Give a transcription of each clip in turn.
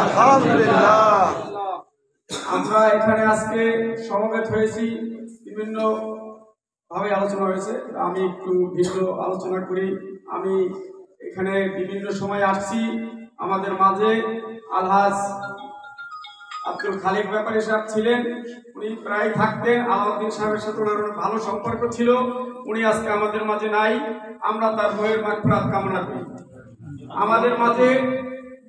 আলহামদুলিল্লাহ। আমরা এখানে আজকে সমবেত হয়েছি, বিভিন্ন ভাবে আলোচনা হয়েছে। আমি একটু ভিন্ন আলোচনা করি। আমি এখানে বিভিন্ন সময় আসছি। আমাদের মাঝে আলহাজ আব্দুল খালিক ব্যাপারী সাহেব ছিলেন, উনি প্রায় থাকতেন। আলাউদ্দিন সাহেবের সাথে ওনার ভালো সম্পর্ক ছিল। উনি আজকে আমাদের মাঝে নাই। আমরা তার বইয়ের মাগফিরাত কামনা করি। আমাদের মাঝে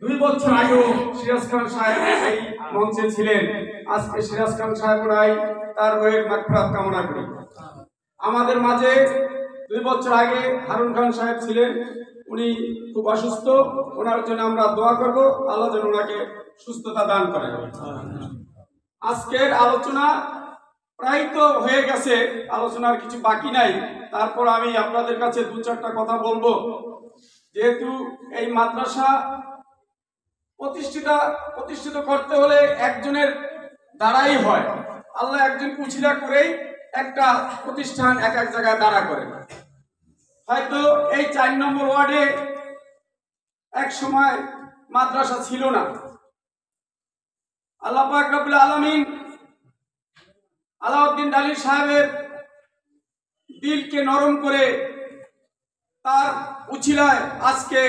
2 বছর আগেও সিরাজ খান সাহেব এই মঞ্চে ছিলেন। আজকে সিরাজ খান সাহেব নাই, তার বইয়ের মাগফিরাত কামনা করি। আমাদের মাঝে 2 বছর আগে হারুন খান সাহেব ছিলেন, উনি খুব অসুস্থ। ওনার জন্য আমরা দোয়া করব, আল্লাহ যেন ওনাকে সুস্থতা দান করেন। আজকের আলোচনা প্রায় তো হয়ে গেছে, আলোচনার কিছু বাকি নাই। তারপর আমি আপনাদের কাছে 2-4টা কথা বলবো। যেহেতু এই মাদ্রাসা প্রতিষ্ঠিত করতে হলে একজনের দ্বারাই হয়। আল্লাহ একজনকে উছিলা করেই একটা প্রতিষ্ঠান এক এক জায়গায় দাঁড়া করে। হয়তো এই 4 নম্বর ওয়ার্ডে এক সময় মাদ্রাসা ছিল না। আল্লাহ পাক রব্বুল আলামিন আলাউদ্দিন ডালির সাহেবের দিলকে নরম করে তার উছিলায় আজকে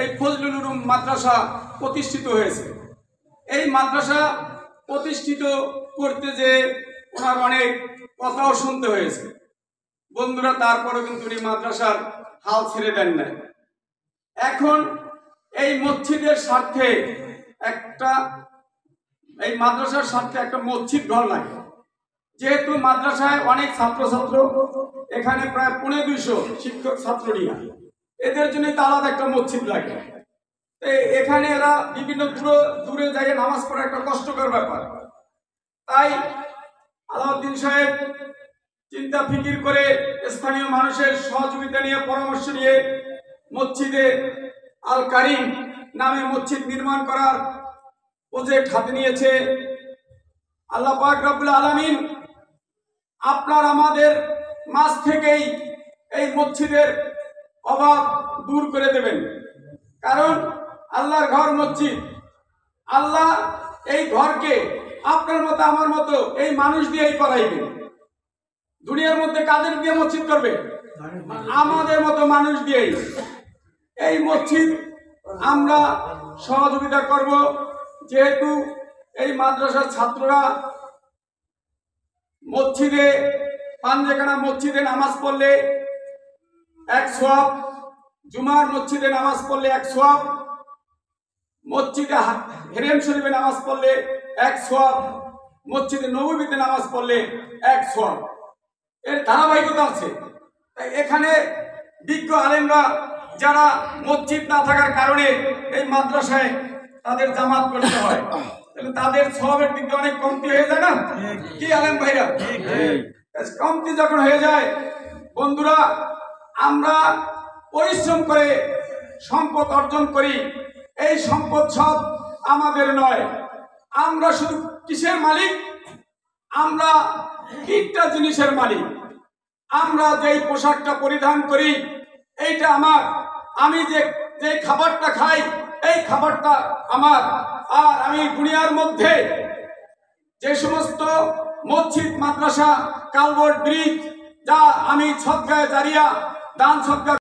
এই ফজলুল উলুম মাদ্রাসা প্রতিষ্ঠিত হয়েছে। এই মাদ্রাসা প্রতিষ্ঠিত করতে যে ওনার অনেক কথাও শুনতে হয়েছে। বন্ধুরা, তারপরে কিন্তু উনি মাদ্রাসার হাল ছেড়ে দেন নাই। এখন এই মসজিদের স্বার্থে এই মাদ্রাসার স্বার্থে একটা মসজিদ ঘর লাগে। যেহেতু মাদ্রাসায় অনেক ছাত্রছাত্র, এখানে প্রায় 250 শিক্ষক ছাত্র নিয়ে, এদের জন্য তো আলাদা একটা মসজিদ লাগে। এখানে এরা বিভিন্ন দূরে জায়গায় নামাজ পড়া একটা কষ্টকর ব্যাপার। তাই আলাউদ্দিন সাহেব চিন্তা ফিকির করে স্থানীয় মানুষের সহযোগিতা নিয়ে, পরামর্শ নিয়ে মসজিদে আল কারিম নামে মসজিদ নির্মাণ করার প্রজেক্ট হাতে নিয়েছে। আল্লাহ পাক রব্বুল আলামিন আপনার আমাদের মাঝ থেকেই এই মসজিদের অভাব দূর করে দেবেন। কারণ আল্লাহর ঘর মসজিদ। আল্লাহ এই ঘরকে আপনার মতো আমার মতো এই মানুষ দিয়েই করাইবে। দুনিয়ার মধ্যে কাদের দিয়ে মসজিদ করবে? আমাদের মতো মানুষ দিয়েই। এই মসজিদ আমরা সহযোগিতা করব। যেহেতু এই মাদ্রাসার ছাত্ররা মসজিদে পাঞ্জেখানা মসজিদে নামাজ পড়লে 1 সওয়াব, জুমার মসজিদে নামাজ পড়লে 1 সওয়াব, মসজিদে হেরেম শরীফে নামাজ পড়লে 1 সওয়াব, মসজিদে নববীতে নামাজ পড়লে 1 সওয়াব। এর ধারাবাহিকতা আছে। এখানে বিজ্ঞ আলেমরা যারা মসজিদ না থাকার কারণে এই মাদ্রাসায় তাদের জামাত করতে হয়, তাহলে তাদের সওয়াবের দিক দিয়ে অনেক কমতি হয়ে যায় না? কি আলেম ভাইরা? কমতি যখন হয়ে যায়, বন্ধুরা, আমরা পরিশ্রম করে সম্পদ অর্জন করি। এই সম্পদ সব আমাদের নয়। আমরা শুধু কিসের মালিক? আমরা 3টা জিনিসের মালিক। আমরা যেই পোশাকটা পরিধান করি এইটা আমার। আমি যে খাবারটা খাই এই খাবারটা আমার। আর আমি দুনিয়ার মধ্যে যে সমস্ত মসজিদ, মাদ্রাসা, কালভার্ট, ব্রিজ, যা আমি সদকায়ে জারিয়া, দান সদকা